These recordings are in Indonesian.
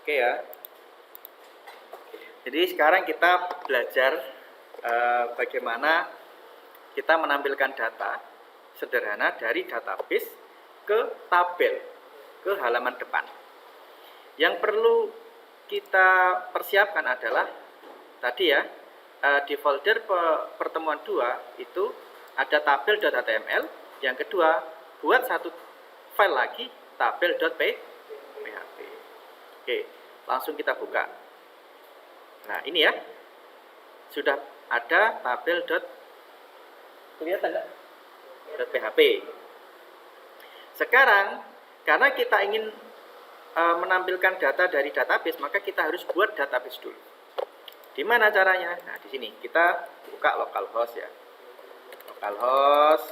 Oke ya. Jadi sekarang kita belajar bagaimana kita menampilkan data sederhana dari database ke tabel, ke halaman depan. Yang perlu kita persiapkan adalah tadi ya, di folder pertemuan 2 itu ada tabel.html. Yang kedua, buat satu file lagi, tabel.php. Oke, langsung kita buka. Nah, ini ya. Sudah ada tabel. Kelihatan enggak? .php. Sekarang, karena kita ingin menampilkan data dari database, maka kita harus buat database dulu. Di mana caranya? Nah, di sini kita buka localhost ya. Localhost.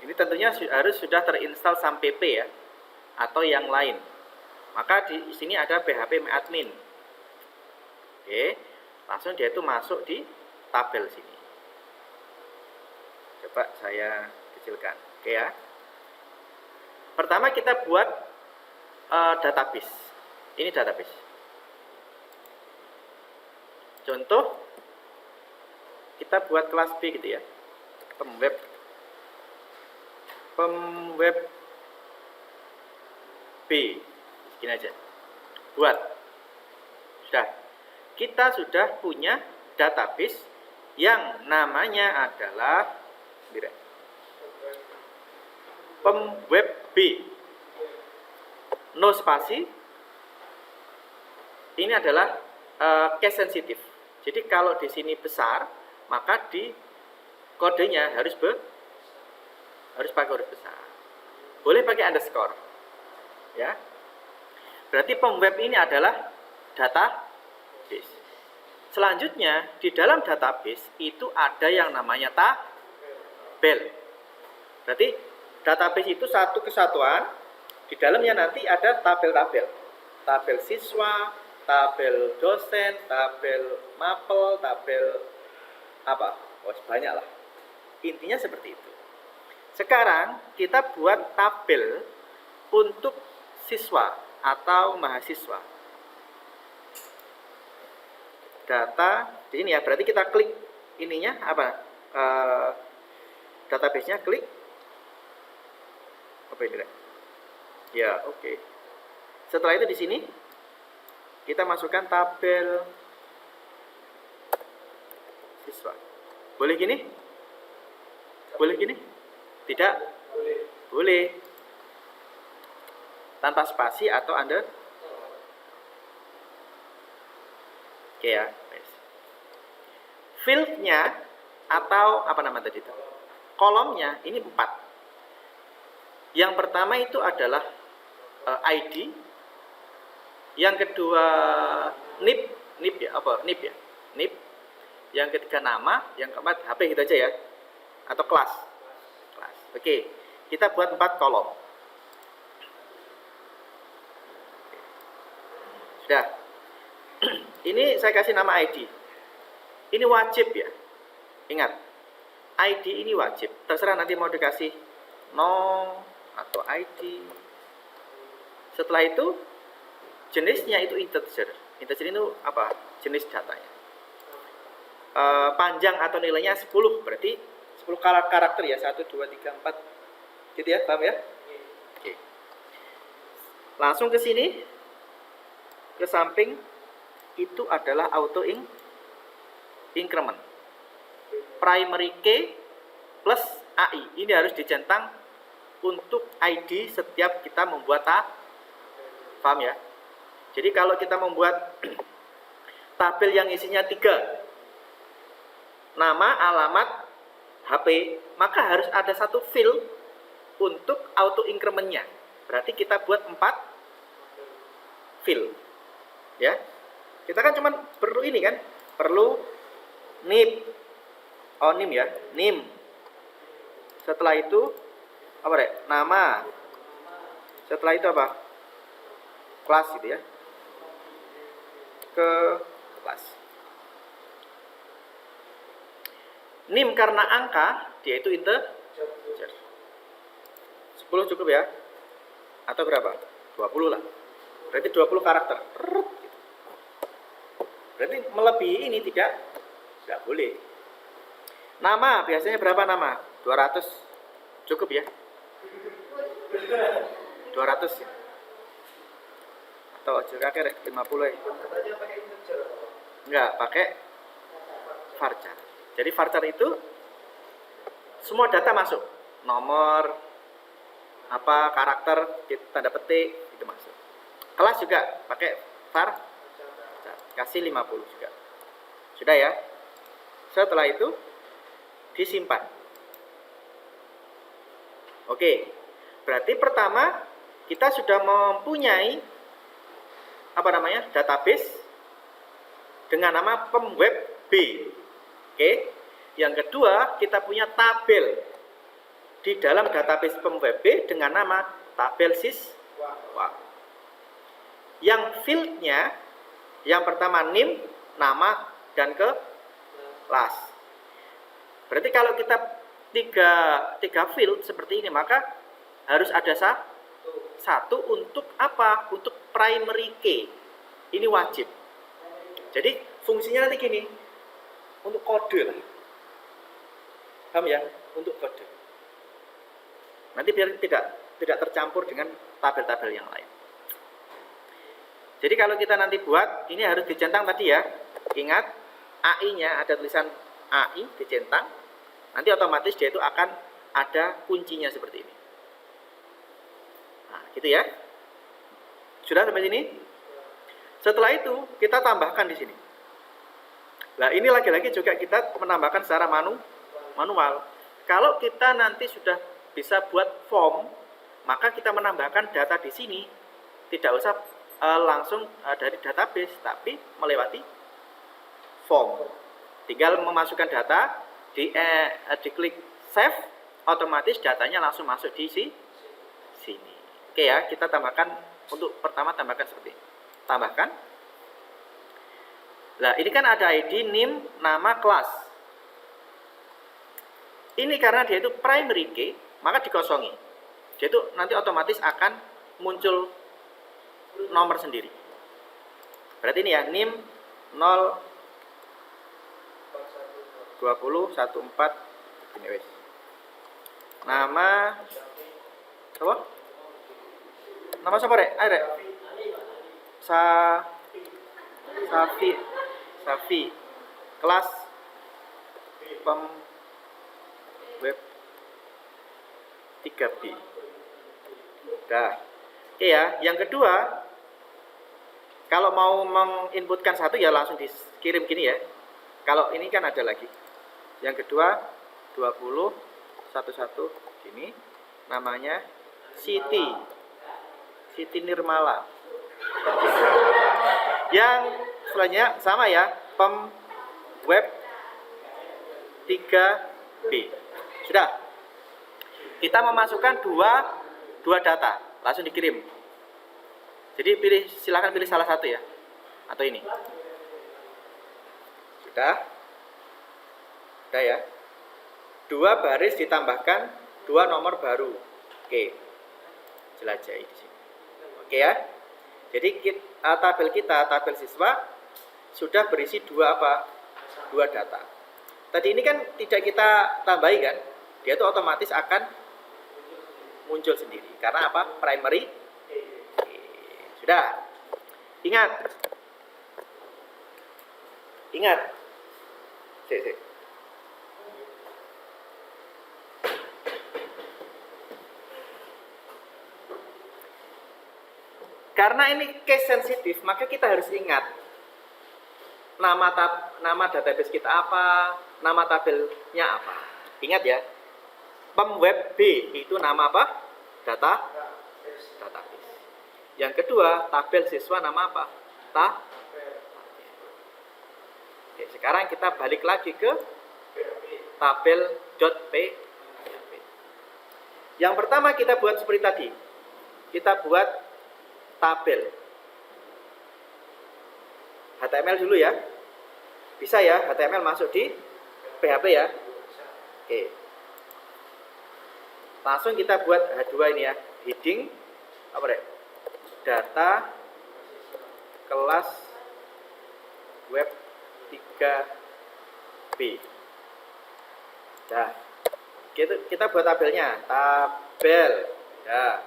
Ini tentunya harus sudah terinstall sampp ya, atau yang lain. Maka di sini ada php-admin. Oke, langsung dia itu masuk di tabel sini. Coba saya kecilkan. Oke ya. Pertama kita buat database. Ini database. Contoh, kita buat kelas B gitu ya. Pemweb B. Segini aja. Buat. Sudah. Kita sudah punya database yang namanya adalah Pemweb B. No spasi. Ini adalah case sensitive. Jadi kalau di sini besar, maka di kodenya harus pakai huruf besar. Boleh pakai underscore. Ya. Berarti pemweb ini adalah database. Selanjutnya, di dalam database itu ada yang namanya tabel. Berarti database itu satu kesatuan. Di dalamnya nanti ada tabel-tabel. Tabel siswa, tabel dosen, tabel mapel, tabel apa? Oh, banyak lah. Intinya seperti itu. Sekarang kita buat tabel untuk siswa atau mahasiswa. Data di sini ya, berarti kita klik ininya apa? Database-nya klik apa ini? Ya, oke. Setelah itu di sini kita masukkan tabel siswa. Boleh gini? Boleh gini? Tidak? Boleh. Tanpa spasi atau under. Oke ya. Field-nya atau apa nama tadi itu? Kolomnya ini 4. Yang pertama itu adalah ID. Yang kedua NIP ya, apa? NIP ya. NIP. Yang ketiga nama, yang keempat HP gitu aja ya. Atau kelas. Oke, kita buat 4 kolom. Sudah. Ini saya kasih nama ID. Ini wajib ya. Ingat, ID ini wajib. Terserah nanti mau dikasih no atau ID. Setelah itu jenisnya itu integer. Integer itu apa? Jenis datanya. Panjang atau nilainya 10, berarti 10 karakter ya. 1, 2, 3, 4. Gitu ya, paham ya? Oke. Langsung ke sini. Ke samping itu adalah auto increment. Primary key plus AI. Ini harus dicentang untuk ID setiap kita membuat paham ya? Jadi kalau kita membuat tabel yang isinya 3, nama, alamat, HP, maka harus ada satu field untuk auto increment-nya. Berarti kita buat 4 field. Ya. Kita kan cuma perlu ini kan? Perlu NIP. Oh, NIM ya. NIM. Setelah itu apa deh? Nama. Setelah itu apa? Kelas gitu ya. Ke kelas. NIM karena angka, dia itu integer. 10 cukup ya? Atau berapa? 20 lah. Berarti 20 karakter. Gitu. Berarti melebihi ini tidak boleh. Nama biasanya berapa nama? 200 cukup ya? 200 ya? Atau juga kayak 50 ya? Enggak, pakai varchar. Jadi varchar itu semua data masuk. Nomor, apa, karakter, tanda petik, itu masuk. Kelas juga pakai var, kasih 50 juga. Sudah ya? Setelah itu disimpan. Oke. Berarti pertama kita sudah mempunyai database dengan nama pemweb B. Oke. Yang kedua, kita punya tabel di dalam database pemweb B dengan nama tabel siswa. Yang fieldnya yang pertama NIM, nama, dan kelas. Berarti kalau kita tiga field seperti ini, maka harus ada satu untuk apa? Untuk primary key. Ini wajib. Jadi fungsinya nanti gini, untuk kode. Paham ya? Untuk kode. Nanti biar tidak tercampur dengan tabel-tabel yang lain. Jadi kalau kita nanti buat, ini harus dicentang tadi ya. Ingat, AI-nya ada tulisan AI dicentang. Nanti otomatis dia itu akan ada kuncinya seperti ini. Nah, gitu ya. Sudah sampai sini? Setelah itu kita tambahkan di sini. Nah, ini lagi-lagi juga kita menambahkan secara manual. Kalau kita nanti sudah bisa buat form, maka kita menambahkan data di sini tidak usah langsung dari database, tapi melewati form. Tinggal memasukkan data, diklik save, otomatis datanya langsung masuk di sini. Oke ya, kita tambahkan untuk pertama tambahkan seperti ini. Tambahkan. Nah, ini kan ada ID, NIM, nama, kelas. Ini karena dia itu primary key, maka dikosongi. Dia itu nanti otomatis akan muncul nomor sendiri. Berarti ini ya, NIM 0 20 14 ini wes. Nama apa? Nama siapa rek? Ayo rek. Safi. Kelas pem web 3B. Dah. Oke ya, yang kedua, kalau mau menginputkan satu ya langsung dikirim gini ya. Kalau ini kan ada lagi. Yang kedua 20 11 gini, namanya Siti Nirmala. Yang selanjutnya sama ya, pem web 3B. Sudah. Kita memasukkan dua data, langsung dikirim. Jadi silakan pilih salah satu ya. Atau ini. Sudah ya. 2 baris ditambahkan 2 nomor baru. Oke. Jelajahi di sini. Oke ya. Jadi tabel siswa sudah berisi 2 data. Tadi ini kan tidak kita tambahi kan? Dia itu otomatis akan muncul sendiri. Karena apa? Primary. Oke. Sudah. Ingat. Sik. Karena ini case sensitif, maka kita harus ingat nama database kita apa, nama tabelnya apa. Ingat ya, pemweb B itu nama apa? Database. Yang kedua, tabel siswa nama apa? Oke, sekarang kita balik lagi ke tabel.php. Yang pertama kita buat seperti tadi. Kita buat tabel HTML dulu ya. Bisa ya, HTML masuk di PHP ya. Oke. Langsung kita buat H2 ini ya. Heading apa deh? Data kelas web 3B. Nah, kita buat tabelnya. Tabel ya,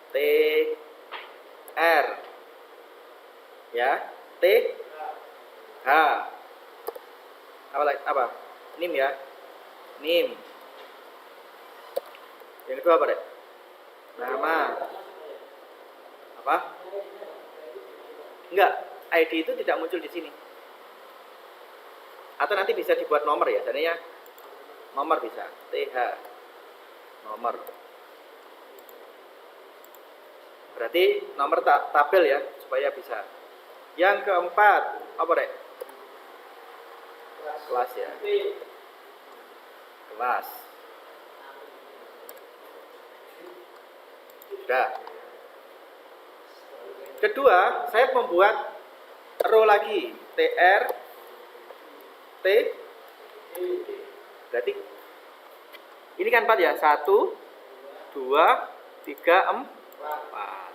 TR ya, TH apa? NIM ya. NIM. Yang kedua apa, Dek? Nama. Apa? Enggak, ID itu tidak muncul di sini. Atau nanti bisa dibuat nomor ya, seandainya nomor bisa. TH nomor. Berarti nomor tabel ya, supaya bisa. Yang keempat, apa, Dek? Kelas ya. Kelas. Sudah. Kedua, saya membuat row lagi. TR T. Berarti ini kan 4 ya. 1 2 3 4.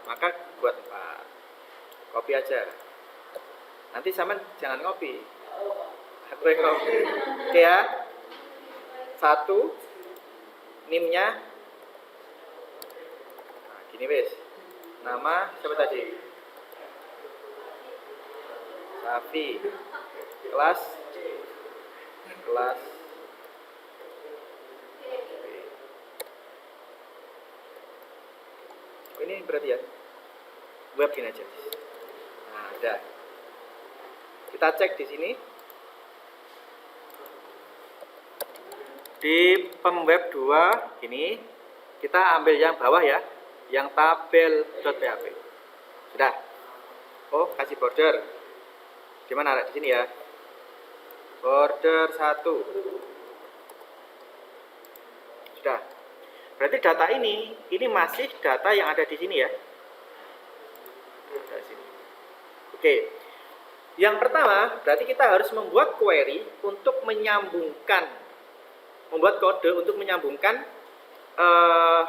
Maka buat 4. Copy aja. Nanti sama jangan ngopi. Aku yang ngopi. Oke ya. 1 NIM-nya. Nah, gini wes. Nama siapa tadi? Safi. Kelas. Ini berarti ya. Web ini aja. Nah, udah. Kita cek di sini. Di pemweb 2 ini kita ambil yang bawah ya, yang tabel.php. Sudah. Oh, kasih border. Di mana? Di sini ya. Border 1. Sudah. Berarti data ini masih data yang ada di sini ya. Oke. Yang pertama, berarti kita harus membuat query untuk membuat kode untuk menyambungkan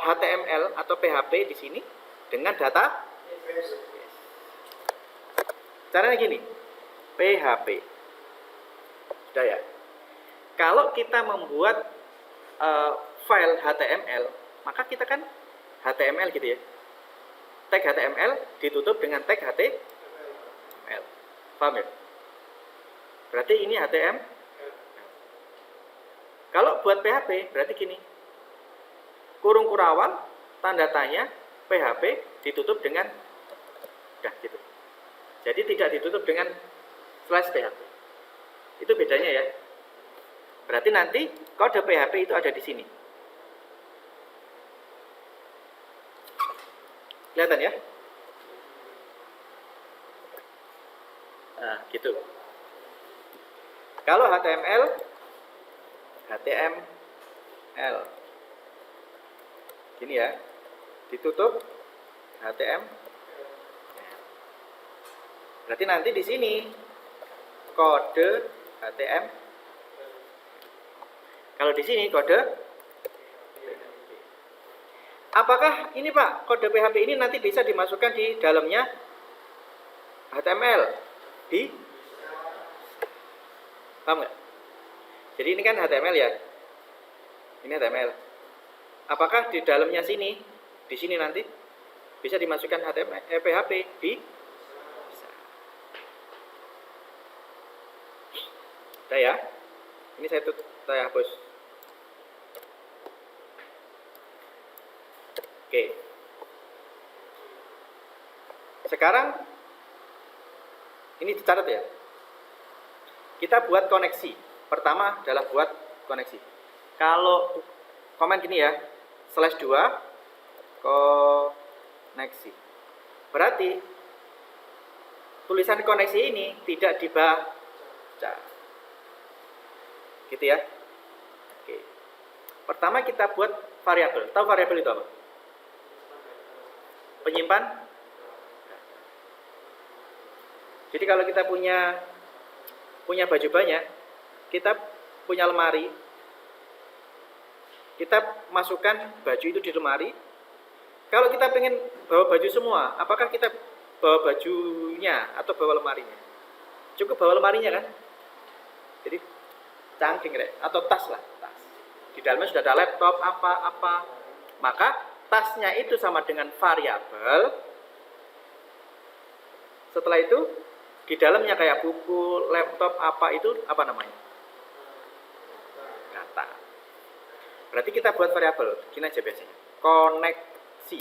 HTML atau PHP di sini dengan data. Caranya gini, PHP. Sudah ya. Kalau kita membuat file HTML, maka kita kan HTML gitu ya. Tag HTML ditutup dengan tag HTML. Paham ya? Berarti ini HTML. Kalau buat PHP berarti gini. Kurung kurawal, tanda tanya, PHP ditutup dengan gitu. Jadi tidak ditutup dengan slash PHP. Itu bedanya ya. Berarti nanti kode PHP itu ada di sini. Kelihatan ya? Nah, gitu. Kalau HTML gini ya, ditutup HTML. Berarti nanti di sini kode HTML. Kalau di sini kode, apakah ini Pak, kode PHP ini nanti bisa dimasukkan di dalamnya HTML? Paham nggak? Jadi ini kan HTML ya. Ini HTML. Apakah di dalamnya sini, di sini nanti bisa dimasukkan HTML, PHP? Bisa. Udah ya. Ini saya hapus. Oke. Sekarang ini dicatat ya. Kita buat koneksi. Pertama adalah buat koneksi. Kalau komen gini ya, /2 koneksi. Berarti tulisan koneksi ini tidak dibaca. Gitu ya. Oke. Pertama kita buat variabel. Tahu variabel itu apa? Penyimpan. Jadi kalau kita punya baju banyak, kita punya lemari, kita masukkan baju itu di lemari. Kalau kita pengen bawa baju semua, apakah kita bawa bajunya atau bawa lemarinya. Cukup bawa lemarinya kan? Jadi cangking deh, atau tas lah, tas. Di dalamnya sudah ada laptop apa-apa. Maka tasnya itu sama dengan variabel. Setelah itu di dalamnya kayak buku, laptop apa itu apa namanya? Data. Berarti kita buat variabel, gini aja biasanya. Koneksi.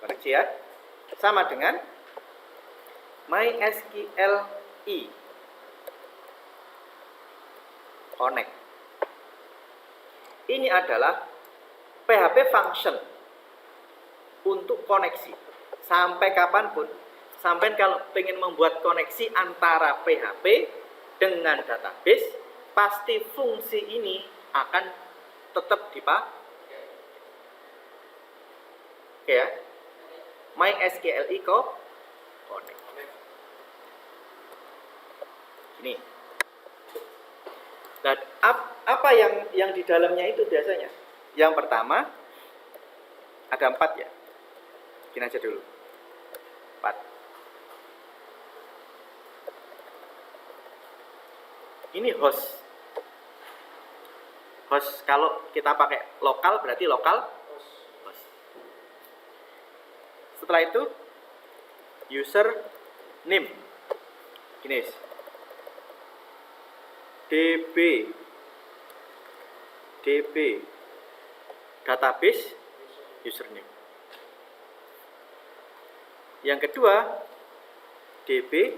Koneksi ya. Sama dengan MySQLi. Connect. Ini adalah PHP function untuk koneksi. Sampai kapanpun, sampai kalau pengen membuat koneksi antara PHP dengan database, pasti fungsi ini akan tetap dipakai. Oke ya. MySQLi connect. Ini. Dan apa yang di dalamnya itu biasanya? Yang pertama ada 4 ya. Gini aja dulu. 4. Ini host. Host kalau kita pakai lokal berarti lokal host. Setelah itu user name. Gini. DB database username. Yang kedua DB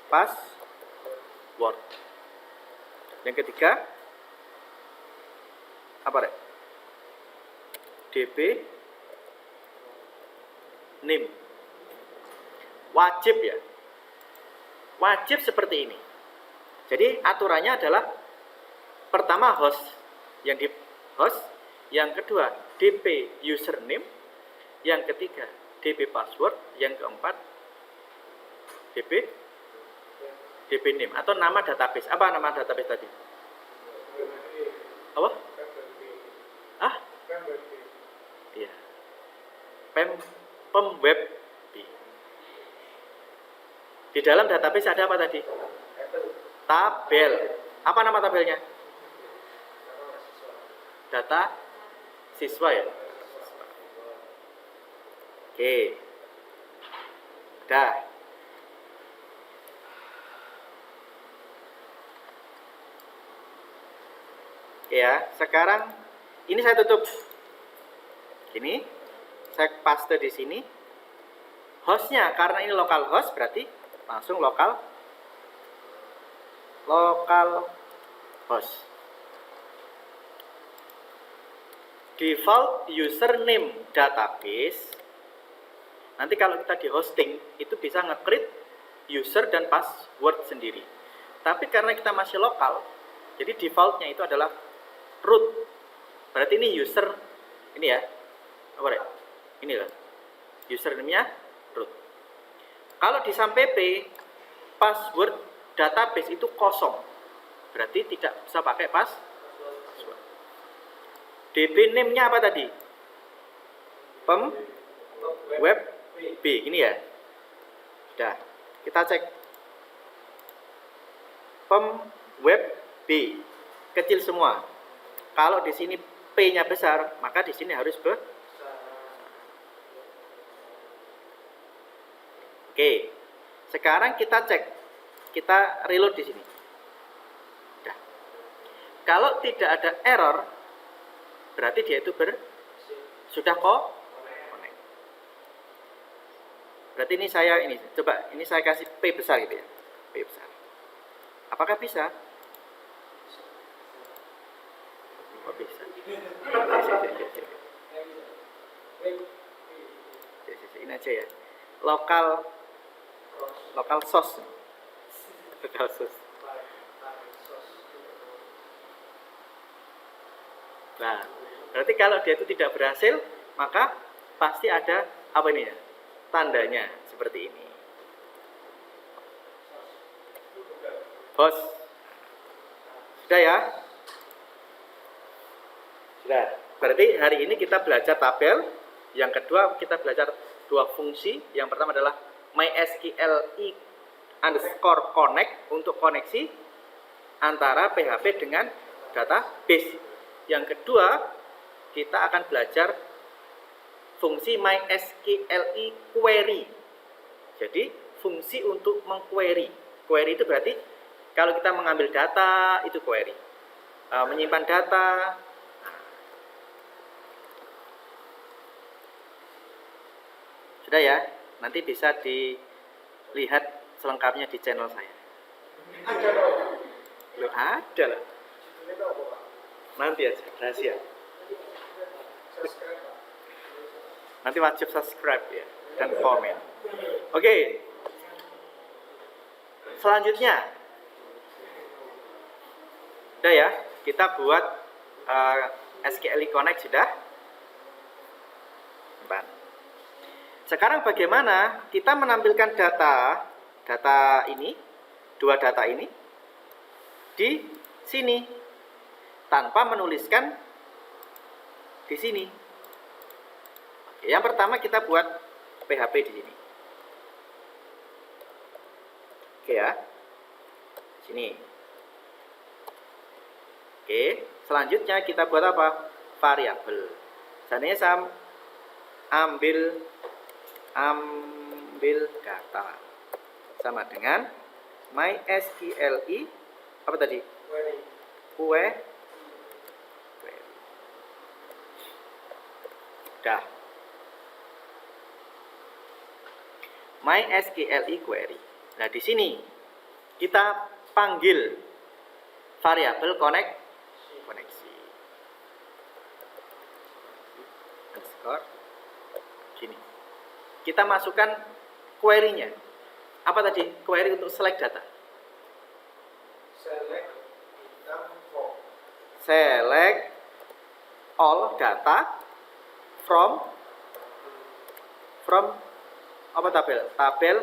password. Yang ketiga apa deh? DB name. Wajib ya. Wajib seperti ini. Jadi aturannya adalah pertama host yang di host, yang kedua DB username, yang ketiga DB password, yang keempat DB name atau nama database. Apa nama database tadi? Apa? Ah? Iya. Web. Di dalam database ada apa tadi? Tabel. Apa nama tabelnya? Data siswa ya. Oke. Udah. Oke ya. Sekarang ini saya tutup. Ini saya paste di sini. Hostnya karena ini local host berarti langsung local host. Default username database. Nanti kalau kita di hosting itu bisa nge-create user dan password sendiri. Tapi karena kita masih lokal, jadi defaultnya itu adalah root. Berarti ini user ini ya. Apa ya? Ini lah. Username-nya root. Kalau di SAMPP password database itu kosong, berarti tidak bisa pakai password. DB name-nya apa tadi? Web B, ini ya. Sudah, kita cek. Web B kecil semua. Kalau di sini P-nya besar, maka di sini harus besar. Oke, sekarang kita cek. Kita reload di sini. Udah. Kalau tidak ada error, berarti dia itu sudah connect. Berarti ini saya coba ini saya kasih P besar gitu ya. P besar. Apakah bisa? Oh, bisa. Ini aja ya. Lokal source. Nah, berarti kalau dia itu tidak berhasil, maka pasti ada apa ini ya? Tandanya seperti ini. Host. Sudah ya? Sudah. Berarti hari ini kita belajar tabel. Yang kedua kita belajar dua fungsi. Yang pertama adalah MySQLi underscore connect untuk koneksi antara PHP dengan database. Yang kedua, kita akan belajar fungsi MySQLi query. Jadi fungsi untuk mengquery. Query itu berarti kalau kita mengambil data itu query. Menyimpan data. Sudah ya, nanti bisa dilihat selengkapnya di channel saya. Loh, ada lah. Nanti aja, rahasia. Nanti wajib subscribe ya dan komen. Oke. Selanjutnya, udah ya, kita buat SQLi Connect sudah. Sekarang bagaimana kita menampilkan data ini, dua data ini di sini tanpa menuliskan di sini. Oke, yang pertama kita buat PHP di sini. Oke ya, sini. Oke, selanjutnya kita buat apa? Variabel. Seandainya saya ambil data sama dengan MySQLi apa tadi? Query. Dah. MySQLi query. Nah, di sini kita panggil variabel koneksi. Underscore gini. Kita masukkan query-nya. Apa tadi? Query untuk select data. Select all data from apa tabel? Tabel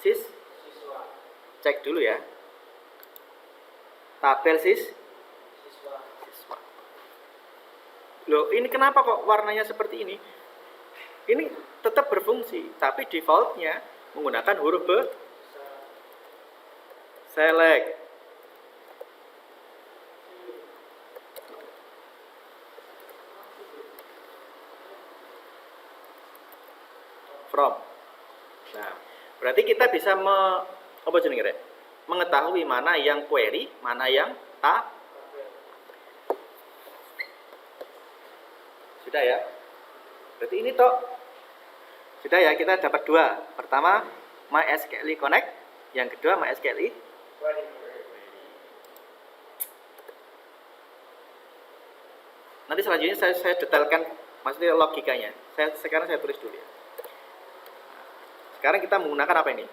siswa. Cek dulu ya. Tabel siswa. Loh, ini kenapa kok warnanya seperti ini? Ini tetap berfungsi, tapi defaultnya menggunakan huruf select. From. Nah, berarti kita bisa mengetahui mana yang query, mana yang sudah ya. Berarti ini toh. Sudah ya, kita dapat dua. Pertama MySQLi Connect, yang kedua MySQLi query. Nanti selanjutnya saya detailkan maksudnya logikanya. Sekarang saya tulis dulu ya. Sekarang kita menggunakan apa ini?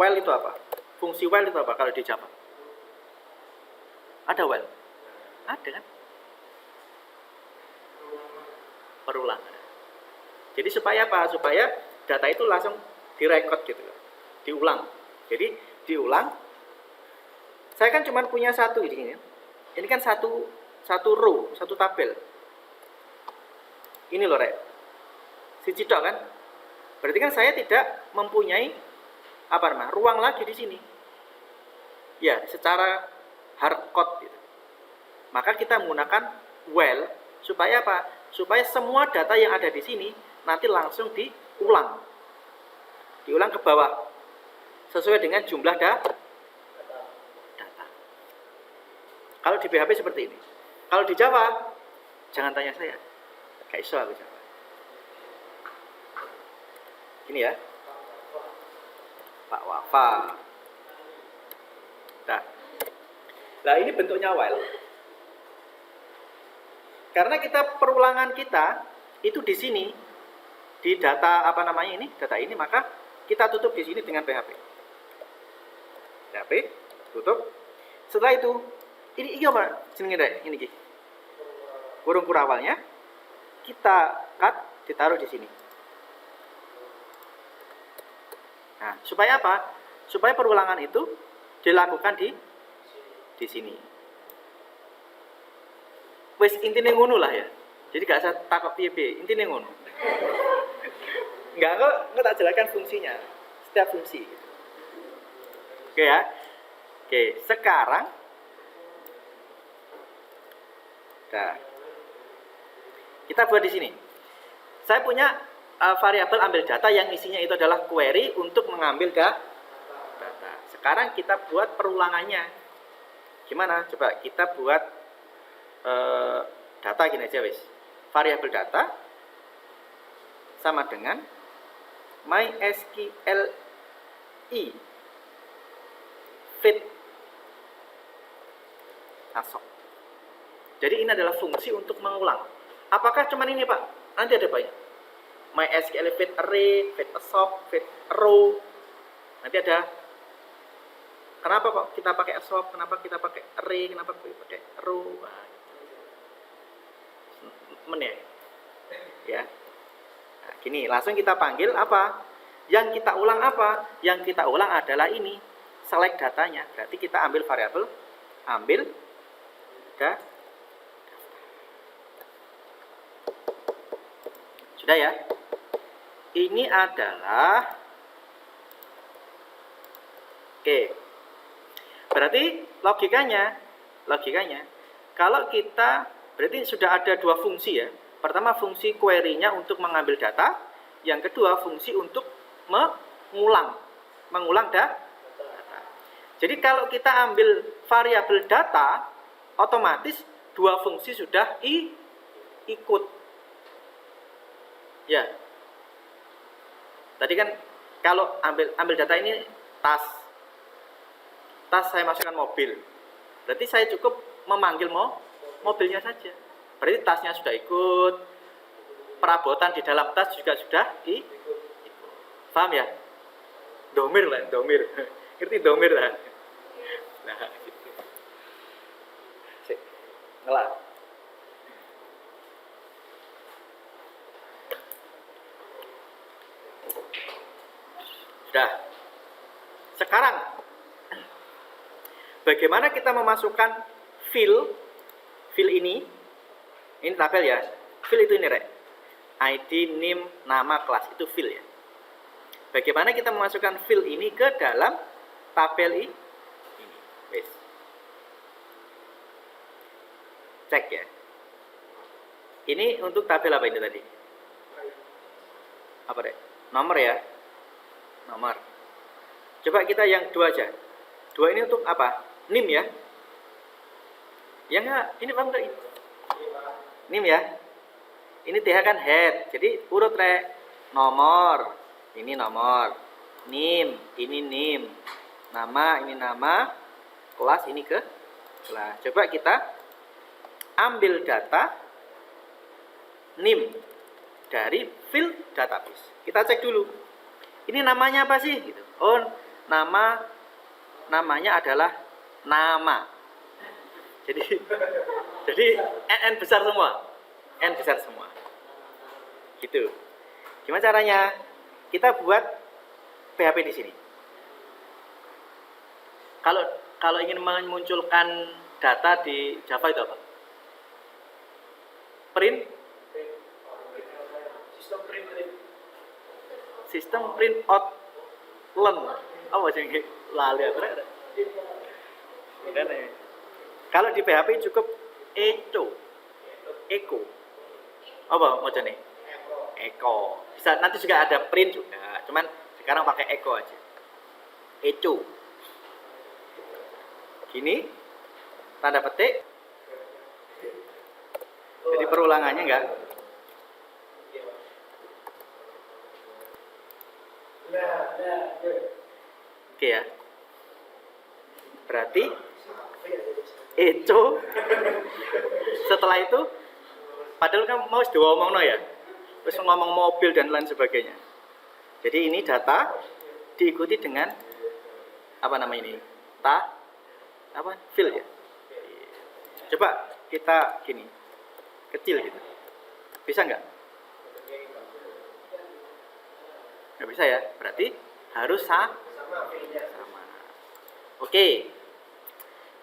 While itu apa? Fungsi while itu apa kalau di Java? Ada while? Ada kan? Perulangan. Jadi supaya apa? Supaya data itu langsung direkod gitu, diulang. Jadi diulang. Saya kan cuma punya satu ini. Ini kan satu row, satu tabel. Ini loh, Rek. Si cidok kan? Berarti kan saya tidak mempunyai ruang lagi di sini. Ya, secara hardcode gitu. Maka kita menggunakan while supaya apa? Supaya semua data yang ada di sini nanti langsung diulang ke bawah sesuai dengan jumlah data. Kalau di PHP seperti ini. Kalau di Java jangan tanya saya, gak iso aku Java. Ini ya, Pak Wafa. Nah, ini bentuknya while. Karena kita perulangan kita itu di sini. Di data data ini, maka kita tutup di sini dengan PHP. PHP tutup. Setelah itu, ini apa? Ini kurung kurawalnya kita cut, ditaruh di sini. Nah, supaya apa? Supaya perulangan itu dilakukan di sini. Wes intine ngono lah ya. Jadi gak usah takut piye-piye, intine ngono. Enggak tak jelaskan fungsinya. Setiap fungsi. Oke ya. Oke, sekarang nah, kita buat di sini. Saya punya variabel ambil data yang isinya itu adalah query untuk mengambil data. Sekarang kita buat perulangannya. Gimana? Coba kita buat data gini aja wis. Variabel data sama dengan MySQL fit asok. Jadi ini adalah fungsi untuk mengulang. Apakah cuma ini Pak? Nanti ada banyak. MySQL fit array, fit asok, fit row. Nanti ada. Kenapa kok kita pakai asok? Kenapa kita pakai array? Kenapa kita pakai row? Ya. Nah, gini, langsung kita panggil apa? Yang kita ulang apa? Yang kita ulang adalah ini. Select datanya. Berarti kita ambil variabel ambil data. Sudah ya? Ini adalah oke. Berarti logikanya kalau kita berarti sudah ada dua fungsi ya. Pertama fungsi query-nya untuk mengambil data, yang kedua fungsi untuk mengulang data. Jadi kalau kita ambil variabel data, otomatis dua fungsi sudah ikut. Ya. Tadi kan kalau ambil data ini tas saya masukkan mobil. Berarti saya cukup memanggil mobilnya saja. Berarti tasnya sudah ikut, perabotan di dalam tas juga sudah ikut. Paham ya? Domir. Ngerti domir lah. Nah, gitu. Ngelak. Sudah. Sekarang bagaimana kita memasukkan field ini tabel ya. Field itu ini rek. ID, name, nama, kelas itu field ya. Bagaimana kita memasukkan field ini ke dalam tabel ini? Wes. Cek ya. Ini untuk tabel apa ini tadi? Apa deh? Nomor ya. Nomor. Coba kita yang dua aja. Dua ini untuk apa? NIM ya. Ya enggak, ini paham enggak? NIM ya. Ini TH kan head. Jadi urut rek. Nomor. Ini nomor. NIM, ini NIM. Nama, ini nama. Kelas ini ke kelas. Coba kita ambil data NIM dari field database. Kita cek dulu. Ini namanya apa sih? Gitu. Oh, namanya adalah nama. Jadi n besar semua. N besar semua. Gitu. Gimana caranya? Kita buat PHP di sini. Kalau ingin memunculkan data di Java itu apa? Sistem print out len. Apa sih lali apa? Kalau di PHP cukup echo. Apa macamnya? Echo. Bisa nanti juga ada print juga. Cuman sekarang pakai echo aja. Echo. Gini. Tanda petik. Jadi perulangannya enggak? Oke ya. Berarti echo. Setelah itu padahal kan mau diomongno ya. Terus ngomong mobil dan lain sebagainya. Jadi ini data diikuti dengan apa namanya ini? Field ya. Coba kita gini. Kecil gitu. Bisa nggak? Nggak bisa ya. Berarti harus sama. Oke.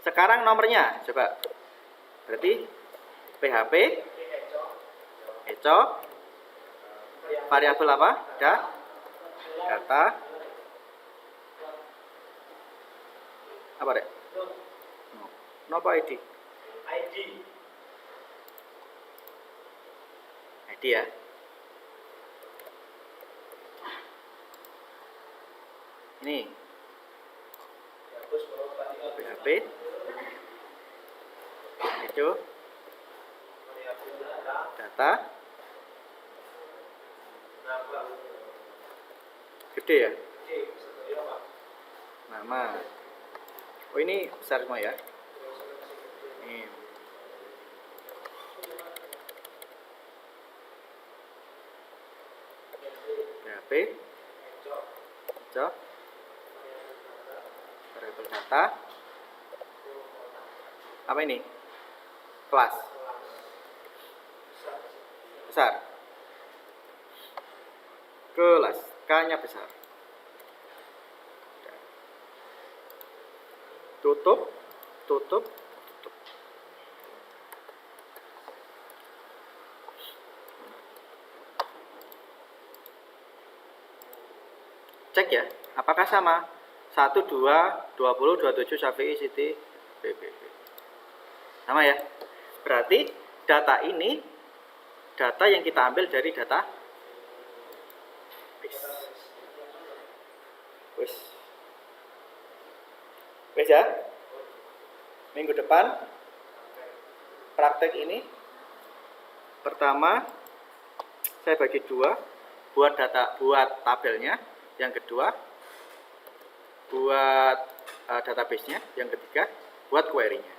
Sekarang nomornya coba. Berarti PHP echo variabel apa? data apa dek? Napa ID? ID ya. Ini PHP itu data gede ya, nama. Oh ini besar semua ya. Ini PHP variable data apa ini? Kelas besar, kelas K-nya besar. Tutup. Cek ya, apakah sama? 1, 2, 20, 27, Syafi'i, Siti, BBB. Sama ya? Berarti data ini data yang kita ambil dari data wes ya. Minggu depan praktek ini pertama saya bagi dua, buat tabelnya, yang kedua buat database-nya, yang ketiga buat query-nya.